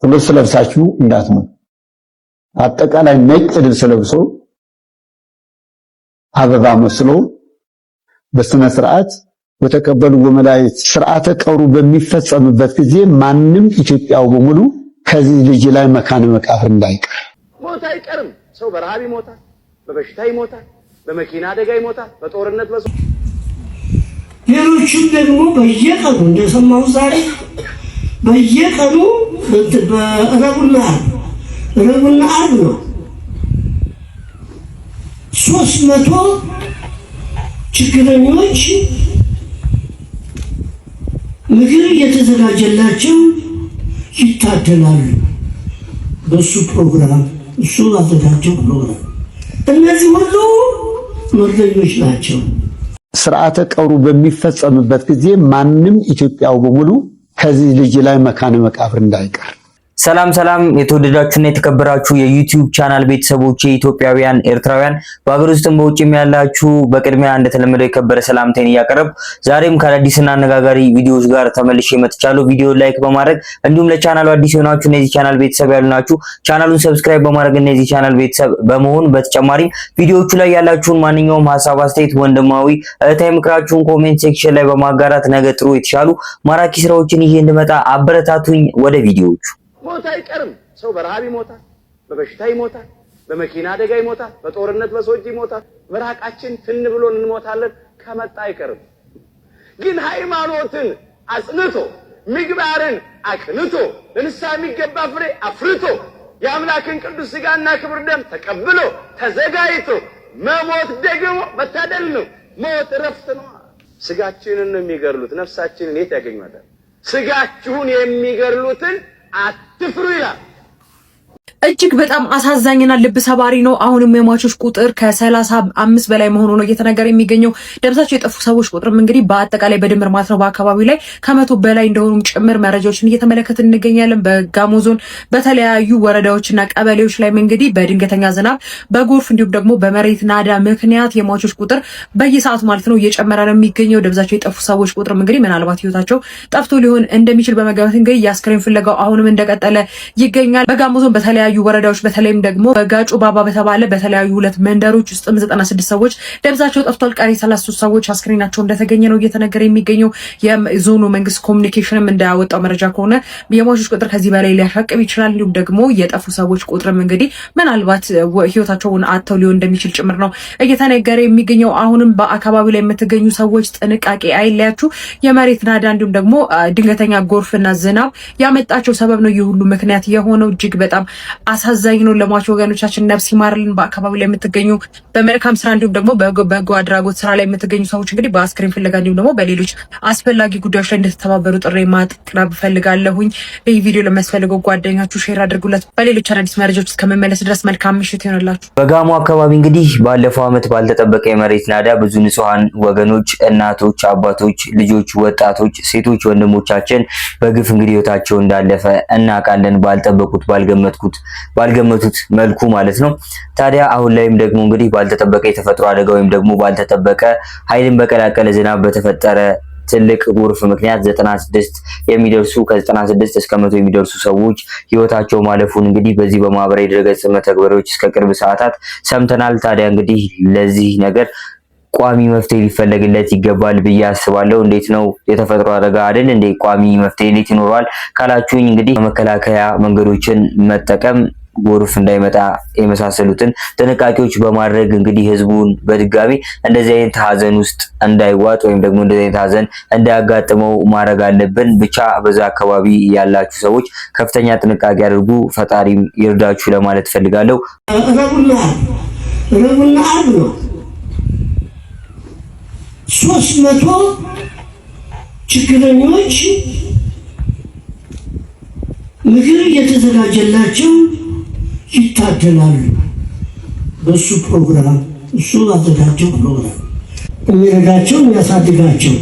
ልብስ ለብሳችሁ እንዳትመጡ። አጠቃላይ ነጭ ልብስ ለብሶ አበባ መስሎ በስነ ስርዓት በተቀበሉ ወመላእክት ስርዓተ ቀብሩ በሚፈጸምበት ጊዜ ማንም ኢትዮጵያው በሙሉ ከዚህ ልጅ ላይ መካነ መቃብር እንዳይቀር። ሞት አይቀርም። ሰው በረሃብ ይሞታል፣ በበሽታ ይሞታል፣ በመኪና አደጋ ይሞታል፣ በጦርነት ሌሎችም ደግሞ በየቀኑ እንደሰማው ዛሬ በየቀኑ በረቡዕና ዓርብ ነው 300 ችግረኞች ምግብ እየተዘጋጀላቸው ይታደላሉ። በሱ ፕሮግራም እሱ አዘጋጀው ፕሮግራም እነዚህ ሁሉ መርገኞች ናቸው። ስርዓተ ቀብሩ በሚፈጸምበት ጊዜ ማንም ኢትዮጵያው በሙሉ ከዚህ ልጅ ላይ መካነ መቃብር እንዳይቀር። ሰላም ሰላም የተወደዳችሁና የተከበራችሁ የዩቲዩብ ቻናል ቤተሰቦች ኢትዮጵያውያን ኤርትራውያን በአገር ውስጥም በውጭም ያላችሁ በቅድሚያ እንደተለመደው የከበረ ሰላምታዬን እያቀረብኩ ዛሬም ከአዲስና አነጋጋሪ ቪዲዮዎች ጋር ተመልሼ መጥቻለሁ። ቪዲዮ ላይክ በማድረግ እንዲሁም ለቻናሉ አዲስ የሆናችሁ እነዚህ ቻናል ቤተሰብ ያሉናችሁ ቻናሉን ሰብስክራይብ በማድረግ እነዚህ ቻናል ቤተሰብ በመሆን በተጨማሪም ቪዲዮዎቹ ላይ ያላችሁን ማንኛውም ሐሳብ አስተያየት ወንድማዊ እህታዊ ምክራችሁን ኮሜንት ሴክሽን ላይ በማጋራት ነገ ጥሩ የተሻሉ ማራኪ ስራዎችን ይዤ እንድመጣ አበረታቱኝ። ወደ ቪዲዮዎቹ ሞት አይቀርም። ሰው በረሃብ ይሞታል፣ በበሽታ ይሞታል፣ በመኪና አደጋ ይሞታል፣ በጦርነት በሰዎች ይሞታል። በራቃችን ትን ብሎን እንሞታለን። ከመጣ አይቀርም። ግን ሃይማኖትን አጽንቶ ምግባርን አቅንቶ ለንስሐ የሚገባ ፍሬ አፍርቶ የአምላክን ቅዱስ ሥጋና ክቡር ደም ተቀብሎ ተዘጋጅቶ መሞት ደግሞ መታደል ነው። ሞት እረፍት ነው። ስጋችንን ነው የሚገድሉት፣ ነፍሳችንን የት ያገኟታል? ስጋችሁን የሚገድሉትን አትፍሩ ይላል። እጅግ በጣም አሳዛኝና ልብ ሰባሪ ነው። አሁንም የሟቾች ቁጥር ከ35 በላይ መሆኑ ነው እየተነገረ የሚገኘው። ደብዛቸው የጠፉ ሰዎች ቁጥርም እንግዲህ በአጠቃላይ በድምር ማለት ነው በአካባቢው ላይ ከ100 በላይ እንደሆኑም ጭምር መረጃዎችን እየተመለከትን እንገኛለን። በጋሞ ዞን በተለያዩ ወረዳዎችና ቀበሌዎች ላይ እንግዲህ በድንገተኛ ዝናብ፣ በጎርፍ እንዲሁም ደግሞ በመሬት ናዳ ምክንያት የሟቾች ቁጥር በየሰዓቱ ማለት ነው እየጨመረ ነው የሚገኘው። ደብዛቸው የጠፉ ሰዎች ቁጥርም እንግዲህ ምናልባት ህይወታቸው ጠፍቶ ሊሆን እንደሚችል በመገመት እንግዲህ የአስክሬን ፍለጋው አሁንም እንደቀጠለ ይገኛል። በጋሞ ዞን በተለያዩ ወረዳዎች በተለይም ደግሞ በጋጩ ባባ በተባለ በተለያዩ ሁለት መንደሮች ውስጥም 96 ሰዎች ደብዛቸው ጠፍቷል። ቀሪ 33 ሰዎች አስክሬናቸው እንደተገኘ ነው እየተነገረ የሚገኘው። የዞኑ መንግስት ኮሙኒኬሽንም እንዳያወጣው መረጃ ከሆነ የሟቾች ቁጥር ከዚህ በላይ ሊያሻቅብ ይችላል። እንዲሁም ደግሞ የጠፉ ሰዎች ቁጥርም እንግዲህ ምናልባት ህይወታቸውን አጥተው ሊሆን እንደሚችል ጭምር ነው እየተነገረ የሚገኘው። አሁንም በአካባቢው ላይ የምትገኙ ሰዎች ጥንቃቄ አይለያችሁ። የመሬት ናዳ እንዲሁም ደግሞ ድንገተኛ ጎርፍና ዝናብ ያመጣቸው ሰበብ ነው የሁሉ ምክንያት የሆነው። እጅግ በጣም አሳዛኝ ነው። ለሟች ወገኖቻችን ነፍስ ይማርልን። በአካባቢው ላይ የምትገኙ በመልካም ስራ እንዲሁም ደግሞ በጎ አድራጎት ስራ ላይ የምትገኙ ሰዎች እንግዲህ በአስክሬን ፍለጋ እንዲሁም ደግሞ በሌሎች አስፈላጊ ጉዳዮች ላይ እንድትተባበሩ ጥሪ ማቅረብ ፈልጋለሁኝ። ይህ ቪዲዮ ለሚያስፈልገው ጓደኛችሁ ሼር አድርጉለት። በሌሎች አዳዲስ መረጃዎች እስከመመለስ ድረስ መልካም ምሽት ይሆንላችሁ። በጋሞ አካባቢ እንግዲህ ባለፈው ዓመት ባልተጠበቀ የመሬት ናዳ ብዙ ንጹሃን ወገኖች፣ እናቶች፣ አባቶች፣ ልጆች፣ ወጣቶች፣ ሴቶች ወንድሞቻችን በግፍ እንግዲህ ህይወታቸው እንዳለፈ እናውቃለን። ባልገመቱት መልኩ ማለት ነው። ታዲያ አሁን ላይም ደግሞ እንግዲህ ባልተጠበቀ የተፈጥሮ አደጋ ወይም ደግሞ ባልተጠበቀ ኃይልን በቀላቀለ ዝናብ በተፈጠረ ትልቅ ጎርፍ ምክንያት 96 የሚደርሱ ከ96 እስከ 100 የሚደርሱ ሰዎች ህይወታቸው ማለፉን እንግዲህ በዚህ በማህበራዊ ድረገጽ መተግበሪያዎች እስከ ቅርብ ሰዓታት ሰምተናል። ታዲያ እንግዲህ ለዚህ ነገር ቋሚ መፍትሄ ሊፈለግለት ይገባል ብዬ አስባለሁ። እንዴት ነው የተፈጥሮ አደጋ አይደል እንዴ? ቋሚ መፍትሄ እንዴት ይኖራል ካላችሁኝ እንግዲህ መከላከያ መንገዶችን መጠቀም፣ ጎርፍ እንዳይመጣ የመሳሰሉትን ጥንቃቄዎች በማድረግ እንግዲህ ህዝቡን በድጋሚ እንደዚህ አይነት ሀዘን ውስጥ እንዳይዋጥ ወይም ደግሞ እንደዚህ አይነት ሀዘን እንዳያጋጥመው ማድረግ አለብን። ብቻ በዛ አካባቢ ያላችሁ ሰዎች ከፍተኛ ጥንቃቄ አድርጉ። ፈጣሪም ይርዳችሁ ለማለት ፈልጋለሁ። ረቡዕና ዓርብ ነው 300 ችግረኞች ምግብ እየተዘጋጀላቸው ይታደላሉ። በሱ ፕሮግራም እሱ አዘጋጀው ፕሮግራም የሚረዳቸው የሚያሳድጋቸው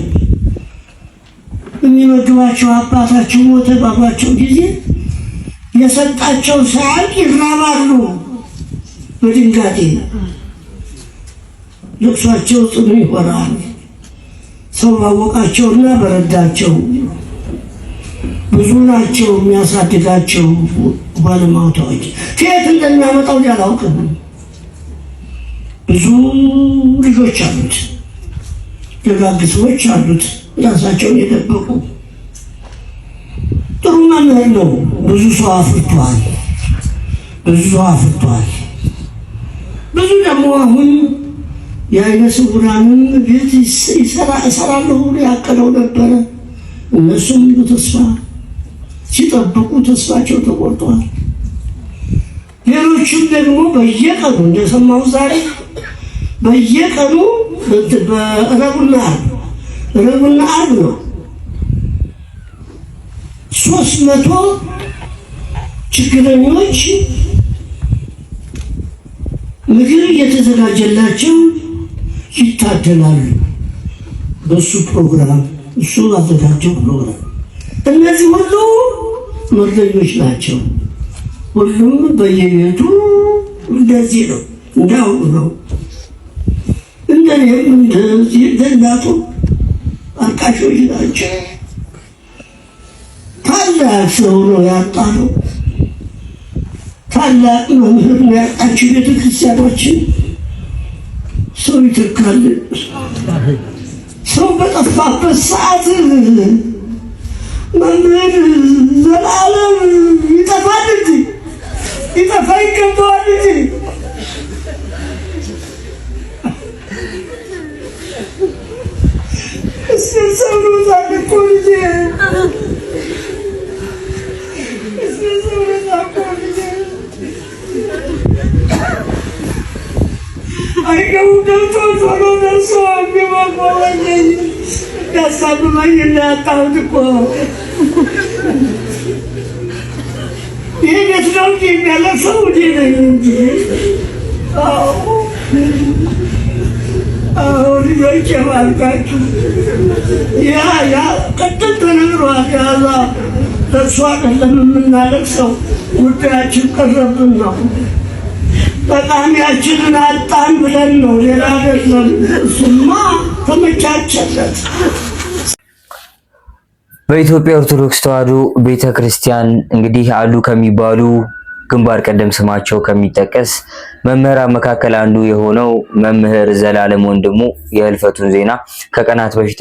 የሚመግባቸው አባታቸው ሞተ ባባቸው ጊዜ የሰጣቸው ሳያልቅ ይራባሉ። በድንጋጤ ልቅሷቸው ጽኑ ይሆናል። ሰው ባወቃቸውና በረዳቸው ብዙ ናቸው የሚያሳድጋቸው ባለማውታዎች። ከየት እንደሚያመጣው ያላውቅም። ብዙ ልጆች አሉት፣ ደጋግ ሰዎች አሉት፣ ራሳቸውን የደበቁ። ጥሩ መምህር ነው። ብዙ ሰው አፍርቷል። ብዙ ደግሞ አሁን የዓይነ ስውራንን ቤት እሰራለሁ ብሎ ያቀደው ነበረ። እነሱም በተስፋ ሲጠብቁ ተስፋቸው ተቆርጧል። ሌሎችም ደግሞ በየቀኑ እንደሰማሁ ዛሬ በየቀኑ ረቡዕና ዓርብ ነው 300 ችግረኞች ምግብ እየተዘጋጀላቸው ይታደላሉ። በሱ ፕሮግራም እሱ አዘጋጀው ፕሮግራም። እነዚህ ሁሉ መርደኞች ናቸው። ሁሉም በየቤቱ እንደዚህ ነው፣ እንዳው ነው። እንደኔም እንደዚህ እንደናቱ አልቃሾች ናቸው። ታላቅ ሰው ነው ያጣነው። ታላቅ መምህር ነው ያጣችው ቤተክርስቲያኖችን። ሰው ይተካል። ሰው በጠፋበት ሰዓት መምህር ዘላለም ይጠፋል እንጂ ይጠፋ ይገባዋል እንጂ ሰው ነው ታልቆ ልጄ ሰው ነው ታልቆ ልጄ አይገቡ ገብቶ ቶሎ ደርሶ የሚባባኝ ያሳብባኝ እንዳያጣሁት እኮ ይህ ቤት ነው እንጂ የሚያለቅሰው እኔ ነኝ እንጂ። ልጆች የባልካችሁ ያ ቅጥል ተነግሯል። ያዛ ለእሱ አይደለም የምናለቅሰው፣ ጉዳያችን ቀረብን ነው። ጠቃሚያችንን አጣን ብለን ነው፣ ሌላ አይደለም። እሱማ ተመቻቸለት። በኢትዮጵያ ኦርቶዶክስ ተዋሕዶ ቤተክርስቲያን እንግዲህ አሉ ከሚባሉ ግንባር ቀደም ስማቸው ከሚጠቀስ መምህራን መካከል አንዱ የሆነው መምህር ዘላለም ወንድሙ የህልፈቱን ዜና ከቀናት በፊት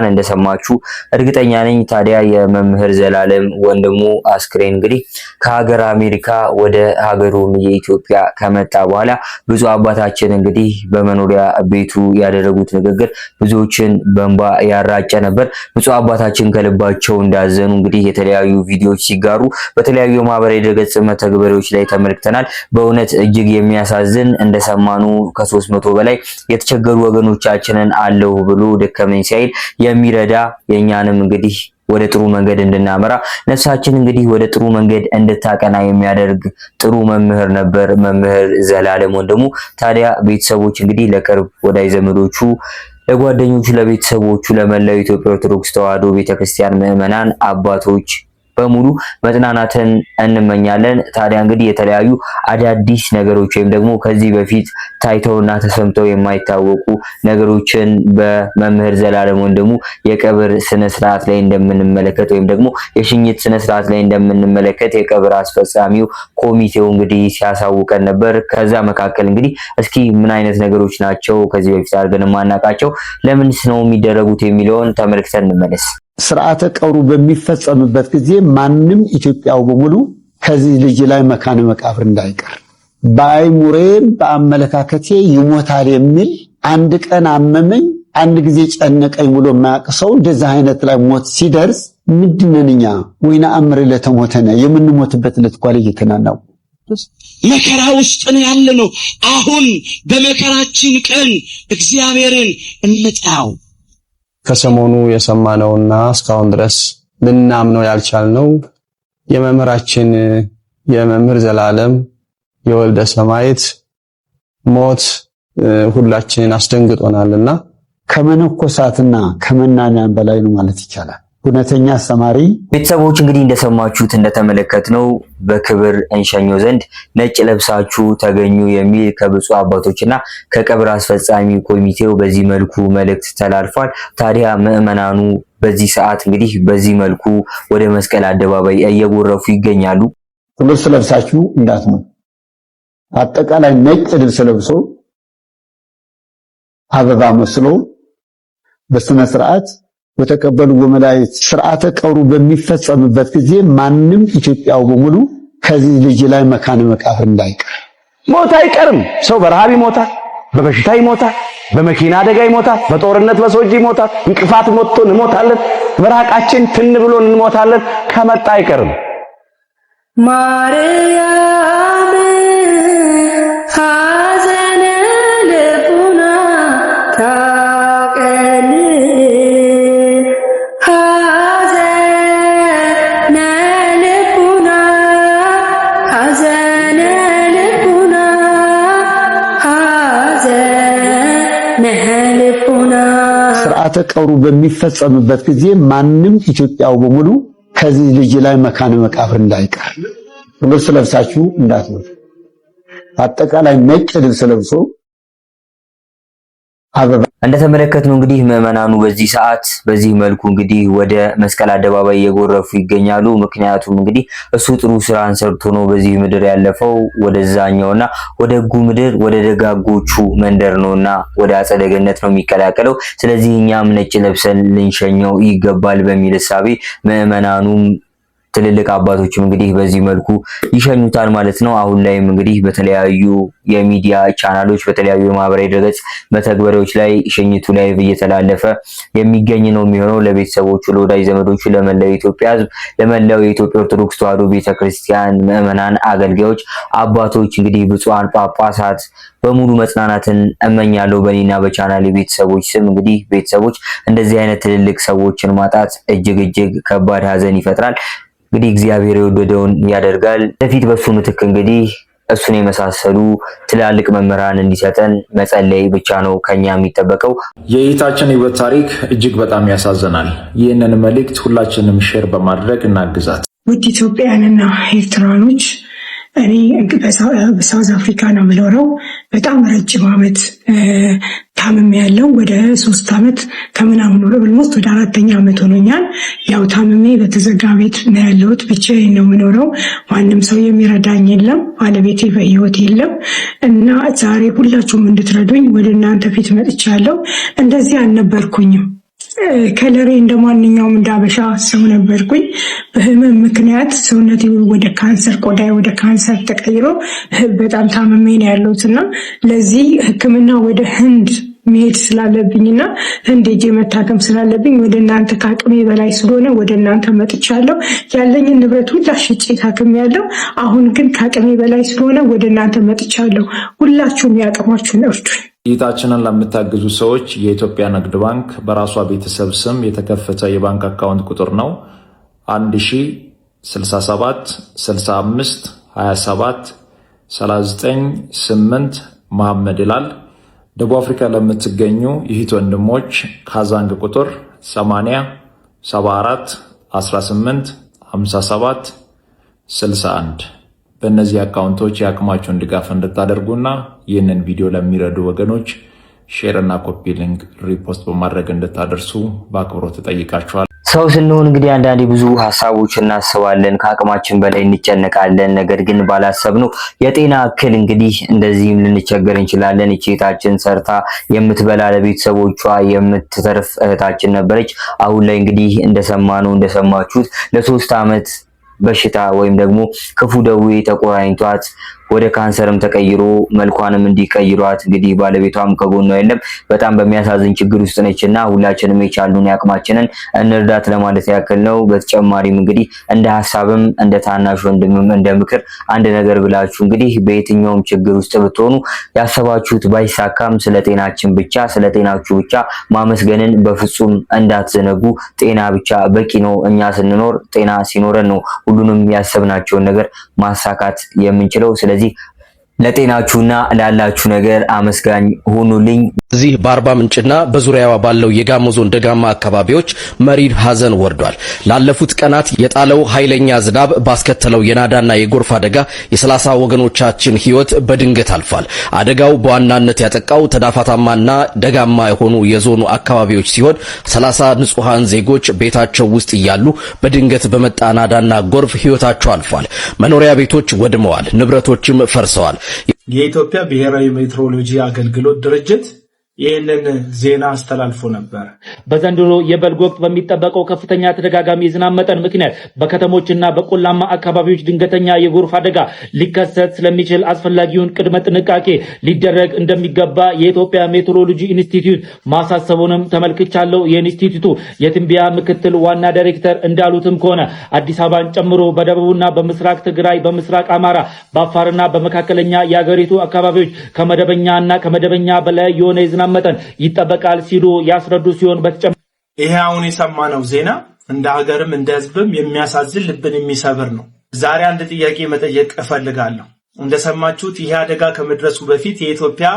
እንደሰማችሁ እርግጠኛ ነኝ። ታዲያ የመምህር ዘላለም ወንድሙ አስክሬን እንግዲህ ከሀገር አሜሪካ ወደ ሀገሩ የኢትዮጵያ ከመጣ በኋላ ብፁዕ አባታችን እንግዲህ በመኖሪያ ቤቱ ያደረጉት ንግግር ብዙዎችን በእንባ ያራጨ ነበር። ብፁዕ አባታችን ከልባቸው እንዳዘኑ እንግዲህ የተለያዩ ቪዲዮዎች ሲጋሩ በተለያዩ የማህበራዊ ድረገጽ መተግበሪያዎች ላይ ተመልክተናል። በእውነት እጅግ የሚያሳዝን እንደሰማኑ ከ300 በላይ የተቸገሩ ወገኖቻችንን አለው ብሎ ደከመኝ ሳይል የሚረዳ የኛንም እንግዲህ ወደ ጥሩ መንገድ እንድናመራ ነፍሳችን እንግዲህ ወደ ጥሩ መንገድ እንድታቀና የሚያደርግ ጥሩ መምህር ነበር መምህር ዘላለም ወንድሙ። ታዲያ ቤተሰቦች እንግዲህ ለቅርብ ወዳጅ ዘመዶቹ፣ ለጓደኞቹ፣ ለቤተሰቦቹ፣ ለመላው ኢትዮጵያ ኦርቶዶክስ ተዋሕዶ ቤተክርስቲያን ምዕመናን አባቶች በሙሉ መጽናናትን እንመኛለን። ታዲያ እንግዲህ የተለያዩ አዳዲስ ነገሮች ወይም ደግሞ ከዚህ በፊት ታይተውና ተሰምተው የማይታወቁ ነገሮችን በመምህር ዘላለም ወንድሙ የቀብር ስነ ስርዓት ላይ እንደምንመለከት ወይም ደግሞ የሽኝት ስነ ስርዓት ላይ እንደምንመለከት የቀብር አስፈጻሚው ኮሚቴው እንግዲህ ሲያሳውቀን ነበር። ከዛ መካከል እንግዲህ እስኪ ምን አይነት ነገሮች ናቸው ከዚህ በፊት አድርገን ማናቃቸው፣ ለምንስ ነው የሚደረጉት የሚለውን ተመልክተን እንመለስ። ስርዓተ ቀብሩ በሚፈጸምበት ጊዜ ማንም ኢትዮጵያው በሙሉ ከዚህ ልጅ ላይ መካነ መቃብር እንዳይቀር በአይሙሬም በአመለካከቴ ይሞታል የሚል አንድ ቀን አመመኝ አንድ ጊዜ ጨነቀኝ ብሎ የማያውቅ ሰው እንደዚህ አይነት ላይ ሞት ሲደርስ ምንድነኛ ወይና አምር ለተሞተነ የምንሞትበት ለትኳል እየተናናው መከራ ውስጥ ነው ያለነው። አሁን በመከራችን ቀን እግዚአብሔርን እንጥራው። ከሰሞኑ የሰማነውና እስካሁን ድረስ ልናምነው ያልቻልነው የመምህራችን የመምህር ዘላለም የወልደ ሰማዕት ሞት ሁላችንን አስደንግጦናልና ከመነኮሳትና ከመናንያን በላይ ነው ማለት ይቻላል። እውነተኛ አስተማሪ። ቤተሰቦች እንግዲህ እንደሰማችሁት እንደተመለከትነው በክብር እንሸኘው ዘንድ ነጭ ለብሳችሁ ተገኙ የሚል ከብፁዕ አባቶችና ከቀብር አስፈጻሚ ኮሚቴው በዚህ መልኩ መልእክት ተላልፏል። ታዲያ ምዕመናኑ በዚህ ሰዓት እንግዲህ በዚህ መልኩ ወደ መስቀል አደባባይ እየጎረፉ ይገኛሉ። ልብስ ለብሳችሁ እንዳትመጡ። አጠቃላይ ነጭ ልብስ ለብሶ አበባ መስሎ በስነ ስርዓት በተቀበሉ ወመላእክት ስርዓተ ቀብሩ በሚፈጸምበት ጊዜ ማንም ኢትዮጵያው በሙሉ ከዚህ ልጅ ላይ መካነ መቃብር እንዳይቀር። ሞት አይቀርም። ሰው በረሃብ ይሞታል፣ በበሽታ ይሞታል፣ በመኪና አደጋ ይሞታል፣ በጦርነት በሰው እጅ ይሞታል። እንቅፋት ሞቶን እንሞታለን። ምራቃችን ትን ብሎን እንሞታለን። ከመጣ አይቀርም። ማርያም ሐዘነ ልቡና ታቀል ሐዘነ ልቡና ሐዘነ ልቡና ሐዘነ ልቡና ስርዓተ ቀብሩ በሚፈጸምበት ጊዜ ማንም ኢትዮጵያው በሙሉ ከዚህ ልጅ ላይ መካነ መቃብር እንዳይቀር። ልብስ ለብሳችሁ እንዳትወጡ። አጠቃላይ ነጭ ልብስ ለብሶ አበባ እንደተመለከትነው እንግዲህ ምዕመናኑ በዚህ ሰዓት በዚህ መልኩ እንግዲህ ወደ መስቀል አደባባይ እየጎረፉ ይገኛሉ። ምክንያቱም እንግዲህ እሱ ጥሩ ስራን ሰርቶ ነው በዚህ ምድር ያለፈው ወደዛኛውና ወደ ሕጉ ምድር ወደ ደጋጎቹ መንደር ነውና ወደ አጸደ ገነት ነው የሚቀላቀለው። ስለዚህ እኛም ነጭ ለብሰን ልንሸኘው ይገባል በሚል እሳቤ ምዕመናኑም ትልልቅ አባቶችም እንግዲህ በዚህ መልኩ ይሸኙታል ማለት ነው። አሁን ላይም እንግዲህ በተለያዩ የሚዲያ ቻናሎች በተለያዩ የማህበራዊ ድረገጽ መተግበሪያዎች ላይ ሽኝቱ ላይቭ እየተላለፈ የሚገኝ ነው የሚሆነው። ለቤተሰቦቹ፣ ለወዳጅ ዘመዶቹ፣ ለመላው የኢትዮጵያ ሕዝብ፣ ለመላው የኢትዮጵያ ኦርቶዶክስ ተዋሕዶ ቤተክርስቲያን ምዕመናን፣ አገልጋዮች፣ አባቶች እንግዲህ ብፁዓን ጳጳሳት በሙሉ መጽናናትን እመኛለሁ በእኔና በቻናሌ ቤተሰቦች ስም። እንግዲህ ቤተሰቦች እንደዚህ አይነት ትልልቅ ሰዎችን ማጣት እጅግ ከባድ ሀዘን ይፈጥራል። እንግዲህ እግዚአብሔር የወደደውን ያደርጋል። ለፊት በሱ ምትክ እንግዲህ እሱን የመሳሰሉ ትላልቅ መምህራን እንዲሰጠን መጸለይ ብቻ ነው ከኛ የሚጠበቀው። የእህታችን ሕይወት ታሪክ እጅግ በጣም ያሳዝናል። ይህንን መልእክት ሁላችንም ሼር በማድረግ እናግዛት። ውድ ኢትዮጵያውያንና ኤርትራኖች፣ እኔ በሳውዝ አፍሪካ ነው የምኖረው። በጣም ረጅም ዓመት ታምም ያለው ወደ 3 ዓመት ከምናምን ኦልሞስት ወደ 4ኛ ዓመት ሆኖኛል። ያው ታምሜ በተዘጋ ቤት ነው ያለሁት። ብቻዬን ነው የምኖረው። ማንም ሰው የሚረዳኝ የለም። ባለቤቴ በሕይወት የለም እና ዛሬ ሁላችሁም እንድትረዱኝ ወደ እናንተ ፊት መጥቻለሁ። እንደዚህ አልነበርኩኝም። ከለሬ እንደ ማንኛውም እንደ አበሻ ሰው ነበርኩኝ። በህመም ምክንያት ሰውነቴ ወደ ካንሰር፣ ቆዳዬ ወደ ካንሰር ተቀይሮ በጣም ታምሜ ነው ያለሁት እና ለዚህ ሕክምና ወደ ህንድ መሄድ ስላለብኝና ህንድ ሄጄ መታከም ስላለብኝ ወደ እናንተ ከአቅሜ በላይ ስለሆነ ወደ እናንተ መጥቻለሁ። ያለኝን ንብረት ሁላ ሽጬ ታክሜያለሁ። አሁን ግን ከአቅሜ በላይ ስለሆነ ወደ እናንተ መጥቻለሁ። ሁላችሁም ያቅማችሁን እርዱኝ። እይታችንን ለምታግዙ ሰዎች የኢትዮጵያ ንግድ ባንክ በራሷ ቤተሰብ ስም የተከፈተ የባንክ አካውንት ቁጥር ነው 1067 65 27 39 መሐመድ ይላል። ደቡብ አፍሪካ ለምትገኙ ይህት ወንድሞች ካዛንግ ቁጥር 80 74 18 57 61 በእነዚህ አካውንቶች የአቅማችሁን ድጋፍ እንድታደርጉና ይህንን ቪዲዮ ለሚረዱ ወገኖች ሼር እና ኮፒ ሊንክ ሪፖስት በማድረግ እንድታደርሱ በአክብሮት እጠይቃችኋል። ሰው ስንሆን እንግዲህ አንዳንዴ ብዙ ሀሳቦች እናስባለን፣ ከአቅማችን በላይ እንጨነቃለን። ነገር ግን ባላሰብነው የጤና እክል እንግዲህ እንደዚህም ልንቸገር እንችላለን። እህታችን ሰርታ የምትበላ ለቤተሰቦቿ የምትተርፍ እህታችን ነበረች። አሁን ላይ እንግዲህ እንደሰማችሁት ለ3 ዓመት በሽታ ወይም ደግሞ ክፉ ደዌ ተቆራኝቷት ወደ ካንሰርም ተቀይሮ መልኳንም እንዲቀይሯት እንግዲህ ባለቤቷም ከጎኗ የለም። በጣም በሚያሳዝን ችግር ውስጥ ነችና ሁላችንም የቻሉን ያቅማችንን እንርዳት ለማለት ያክል ነው። በተጨማሪም እንግዲህ እንደ ሐሳብም እንደ ታናሽ ወንድምም እንደ ምክር አንድ ነገር ብላችሁ እንግዲህ በየትኛውም ችግር ውስጥ ብትሆኑ ያሰባችሁት ባይሳካም ስለ ጤናችን ብቻ ስለ ጤናችሁ ብቻ ማመስገንን በፍጹም እንዳትዘነጉ። ጤና ብቻ በቂ ነው። እኛ ስንኖር ጤና ሲኖረን ነው ሁሉንም ያሰብናቸውን ነገር ማሳካት የምንችለው። ስለዚህ ለጤናችሁና ላላችሁ ነገር አመስጋኝ ሁኑልኝ። እዚህ በአርባ ምንጭና በዙሪያዋ ባለው የጋሞ ዞን ደጋማ አካባቢዎች መሪር ሐዘን ወርዷል። ላለፉት ቀናት የጣለው ኃይለኛ ዝናብ ባስከተለው የናዳና የጎርፍ አደጋ የ30 ወገኖቻችን ሕይወት በድንገት አልፏል። አደጋው በዋናነት ያጠቃው ተዳፋታማና ደጋማ የሆኑ የዞኑ አካባቢዎች ሲሆን 30 ንጹሃን ዜጎች ቤታቸው ውስጥ እያሉ በድንገት በመጣ ናዳና ጎርፍ ሕይወታቸው አልፏል። መኖሪያ ቤቶች ወድመዋል፣ ንብረቶችም ፈርሰዋል። የኢትዮጵያ ብሔራዊ ሜትሮሎጂ አገልግሎት ድርጅት ይህንን ዜና አስተላልፎ ነበር። በዘንድሮ የበልግ ወቅት በሚጠበቀው ከፍተኛ ተደጋጋሚ የዝናብ መጠን ምክንያት በከተሞችና በቆላማ አካባቢዎች ድንገተኛ የጎርፍ አደጋ ሊከሰት ስለሚችል አስፈላጊውን ቅድመ ጥንቃቄ ሊደረግ እንደሚገባ የኢትዮጵያ ሜትሮሎጂ ኢንስቲትዩት ማሳሰቡንም ተመልክቻለሁ። የኢንስቲትዩቱ የትንበያ ምክትል ዋና ዳይሬክተር እንዳሉትም ከሆነ አዲስ አበባን ጨምሮ በደቡብና በምስራቅ ትግራይ፣ በምስራቅ አማራ፣ በአፋርና በመካከለኛ የአገሪቱ አካባቢዎች ከመደበኛና ከመደበኛ በላይ የሆነ የዝናብ መጠን ይጠበቃል ሲሉ ያስረዱ ሲሆን ይሄ አሁን የሰማነው ዜና እንደ ሀገርም እንደ ሕዝብም የሚያሳዝን ልብን የሚሰብር ነው። ዛሬ አንድ ጥያቄ መጠየቅ እፈልጋለሁ። እንደሰማችሁት ይሄ አደጋ ከመድረሱ በፊት የኢትዮጵያ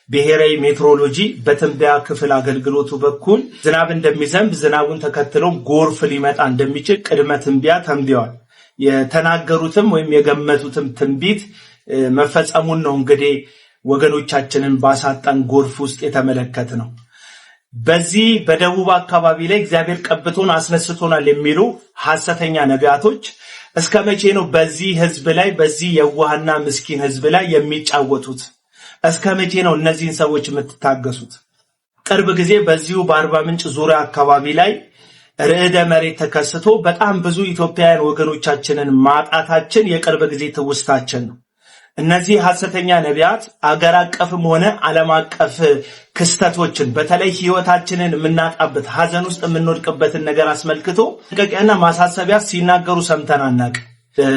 ብሔራዊ ሜትሮሎጂ በትንበያ ክፍል አገልግሎቱ በኩል ዝናብ እንደሚዘንብ፣ ዝናቡን ተከትሎ ጎርፍ ሊመጣ እንደሚችል ቅድመ ትንበያ ተንብየዋል። የተናገሩትም ወይም የገመቱትም ትንቢት መፈጸሙን ነው እንግዲህ ወገኖቻችንን ባሳጣን ጎርፍ ውስጥ የተመለከተ ነው። በዚህ በደቡብ አካባቢ ላይ እግዚአብሔር ቀብቶን አስነስቶናል የሚሉ ሐሰተኛ ነቢያቶች እስከ መቼ ነው በዚህ ህዝብ ላይ በዚህ የዋህና ምስኪን ህዝብ ላይ የሚጫወቱት? እስከ መቼ ነው እነዚህን ሰዎች የምትታገሱት? ቅርብ ጊዜ በዚሁ በአርባ ምንጭ ዙሪያ አካባቢ ላይ ርዕደ መሬት ተከስቶ በጣም ብዙ ኢትዮጵያውያን ወገኖቻችንን ማጣታችን የቅርብ ጊዜ ትውስታችን ነው። እነዚህ ሐሰተኛ ነቢያት አገር አቀፍም ሆነ ዓለም አቀፍ ክስተቶችን በተለይ ህይወታችንን የምናጣበት ሐዘን ውስጥ የምንወድቅበትን ነገር አስመልክቶ ጥንቃቄና ማሳሰቢያ ሲናገሩ ሰምተን አናውቅም።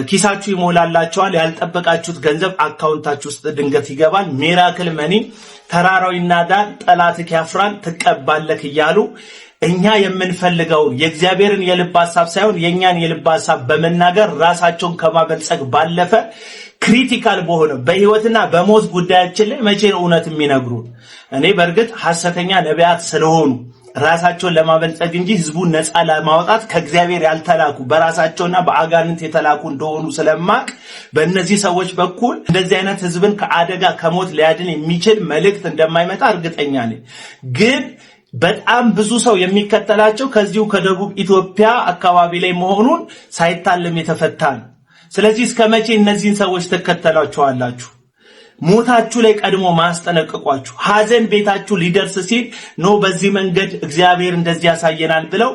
ኪሳችሁ ይሞላላችኋል፣ ያልጠበቃችሁት ገንዘብ አካውንታችሁ ውስጥ ድንገት ይገባል፣ ሚራክል መኒ፣ ተራራው ይናዳል፣ ጠላትህ ያፍራል፣ ትቀባለህ እያሉ እኛ የምንፈልገውን የእግዚአብሔርን የልብ ሐሳብ ሳይሆን የኛን የልብ ሐሳብ በመናገር ራሳቸውን ከማበልጸግ ባለፈ ክሪቲካል በሆነ በህይወትና በሞት ጉዳያችን ላይ መቼ ነው እውነት የሚነግሩን? እኔ በእርግጥ ሐሰተኛ ነቢያት ስለሆኑ ራሳቸውን ለማበልጸግ እንጂ ህዝቡን ነፃ ለማውጣት ከእግዚአብሔር ያልተላኩ በራሳቸውና በአጋንንት የተላኩ እንደሆኑ ስለማቅ በእነዚህ ሰዎች በኩል እንደዚህ አይነት ህዝብን ከአደጋ ከሞት ሊያድን የሚችል መልእክት እንደማይመጣ እርግጠኛ ነኝ። ግን በጣም ብዙ ሰው የሚከተላቸው ከዚሁ ከደቡብ ኢትዮጵያ አካባቢ ላይ መሆኑን ሳይታለም የተፈታ ነው። ስለዚህ እስከ መቼ እነዚህን ሰዎች ተከተላችኋላችሁ? ሞታችሁ ላይ ቀድሞ ማስጠነቅቋችሁ ሐዘን ቤታችሁ ሊደርስ ሲል ነው በዚህ መንገድ እግዚአብሔር እንደዚህ ያሳየናል ብለው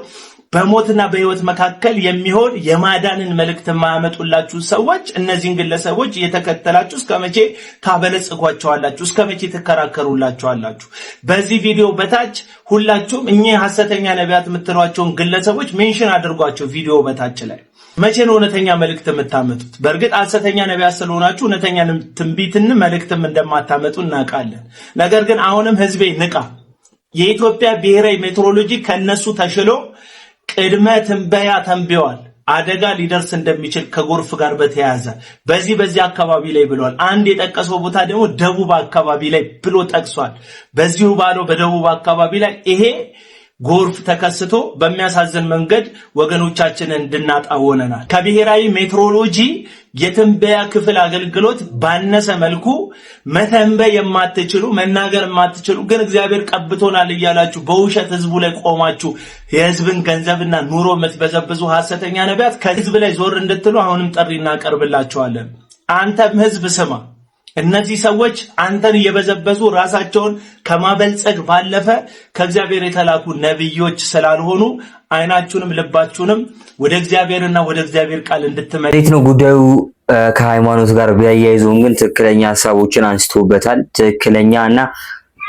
በሞትና በህይወት መካከል የሚሆን የማዳንን መልእክት ማያመጡላችሁ ሰዎች እነዚህን ግለሰቦች እየተከተላችሁ እስከ መቼ ታበለጽጓቸዋላችሁ? እስከ መቼ ትከራከሩላችኋላችሁ? በዚህ ቪዲዮ በታች ሁላችሁም እኚህ ሐሰተኛ ነቢያት የምትሏቸውን ግለሰቦች ሜንሽን አድርጓቸው ቪዲዮ በታች ላይ። መቼ ነው እውነተኛ መልእክት የምታመጡት? በእርግጥ ሐሰተኛ ነቢያት ስለሆናችሁ እውነተኛ ትንቢትን መልእክትም እንደማታመጡ እናውቃለን። ነገር ግን አሁንም ህዝቤ ንቃ። የኢትዮጵያ ብሔራዊ ሜትሮሎጂ ከነሱ ተሽሎ ቅድመ ትንበያ ተንብየዋል። አደጋ ሊደርስ እንደሚችል ከጎርፍ ጋር በተያያዘ በዚህ አካባቢ ላይ ብሏል። አንድ የጠቀሰው ቦታ ደግሞ ደቡብ አካባቢ ላይ ብሎ ጠቅሷል። በዚሁ ባለው በደቡብ አካባቢ ላይ ይሄ ጎርፍ ተከስቶ በሚያሳዝን መንገድ ወገኖቻችንን እንድናጣ ሆነናል። ከብሔራዊ ሜትሮሎጂ የትንበያ ክፍል አገልግሎት ባነሰ መልኩ መተንበይ የማትችሉ መናገር የማትችሉ ግን እግዚአብሔር ቀብቶናል እያላችሁ በውሸት ህዝቡ ላይ ቆማችሁ የህዝብን ገንዘብና ኑሮ የምትበዘብዙ ሐሰተኛ ነቢያት ከህዝብ ላይ ዞር እንድትሉ አሁንም ጥሪ እናቀርብላችኋለን። አንተም ህዝብ ስማ። እነዚህ ሰዎች አንተን እየበዘበዙ ራሳቸውን ከማበልጸግ ባለፈ ከእግዚአብሔር የተላኩ ነብዮች ስላልሆኑ አይናችሁንም ልባችሁንም ወደ እግዚአብሔርና ወደ እግዚአብሔር ቃል እንድትመለሱ ነው። ጉዳዩ ከሃይማኖት ጋር ቢያያይዘው ግን ትክክለኛ ሐሳቦችን አንስቶበታል። ትክክለኛና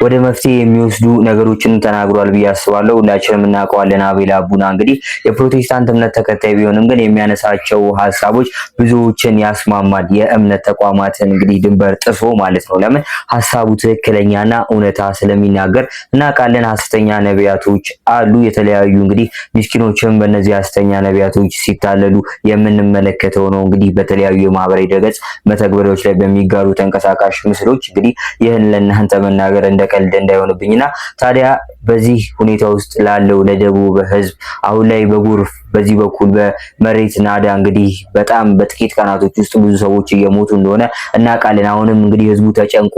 ወደ መፍትሄ የሚወስዱ ነገሮችን ተናግሯል ብዬ አስባለሁ። ሁላችንም እናውቀዋለን። አቤል አቡና እንግዲህ የፕሮቴስታንት እምነት ተከታይ ቢሆንም ግን የሚያነሳቸው ሐሳቦች ብዙዎችን ያስማማል። የእምነት ተቋማትን እንግዲህ ድንበር ጥሶ ማለት ነው። ለምን ሐሳቡ ትክክለኛና እውነታ ስለሚናገር እናውቃለን። ሐሰተኛ ነቢያቶች አሉ። የተለያዩ እንግዲህ ምስኪኖችም በእነዚህ ሐሰተኛ ነቢያቶች ሲታለሉ የምንመለከተው ነው። እንግዲህ በተለያዩ የማህበራዊ ድረገጽ መተግበሪያዎች ላይ በሚጋሩ ተንቀሳቃሽ ምስሎች እንግዲህ ይህን ለእናንተ መናገር እንደ ቀልድ እንዳይሆንብኝና ታዲያ በዚህ ሁኔታ ውስጥ ላለው ለደቡብ ህዝብ አሁን ላይ በጎርፍ በዚህ በኩል በመሬት ናዳ እንግዲህ በጣም በጥቂት ቀናቶች ውስጥ ብዙ ሰዎች እየሞቱ እንደሆነ እናውቃለን። አሁንም እንግዲህ ህዝቡ ተጨንቆ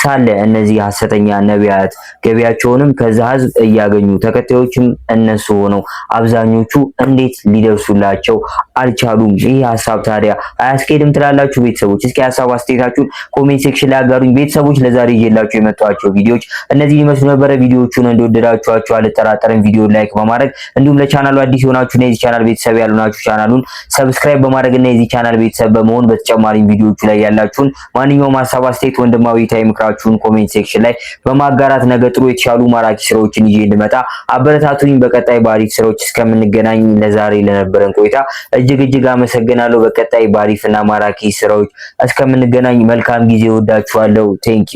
ሳለ እነዚህ ሐሰተኛ ነቢያት ገቢያቸውንም ከዛ ህዝብ እያገኙ ተከታዮችም እነሱ ሆነው አብዛኞቹ እንዴት ሊደርሱላቸው አልቻሉም? ይህ ሐሳብ ታዲያ አያስኬድም ትላላችሁ ቤተሰቦች? እስኪ ሐሳብ አስተያየታችሁን ኮሜንት ሴክሽን ላይ አጋሩኝ ቤተሰቦች። ለዛሬ ይዤላችሁ የመጣኋቸው ቪዲዮዎች እነዚህ ይመስሉ ነበር። ቪዲዮዎቹን እንደወደዳችኋቸው አልጠራጠርም። ቪዲዮ ላይክ በማድረግ እንዲሁም ለቻናሉ አዲስ ሆናችሁ የዚህ ቻናል ቤተሰብ ያልሆናችሁ ቻናሉን ሰብስክራይብ በማድረግ እና የዚህ ቻናል ቤተሰብ በመሆን በተጨማሪም ቪዲዮዎቹ ላይ ያላችሁን ማንኛውም ሐሳብ አስተያየት ወንድማዊ ታይ ምክራችሁን ኮሜንት ሴክሽን ላይ በማጋራት ነገ ጥሩ የተሻሉ ማራኪ ስራዎችን ይዤ እንድመጣ አበረታቱኝ። በቀጣይ ባሪፍ ስራዎች እስከምንገናኝ ለዛሬ ለነበረን ቆይታ እጅግ አመሰግናለሁ። በቀጣይ ባሪፍና ማራኪ ስራዎች እስከምንገናኝ መልካም ጊዜ ወዳችኋለሁ። ቴንኪው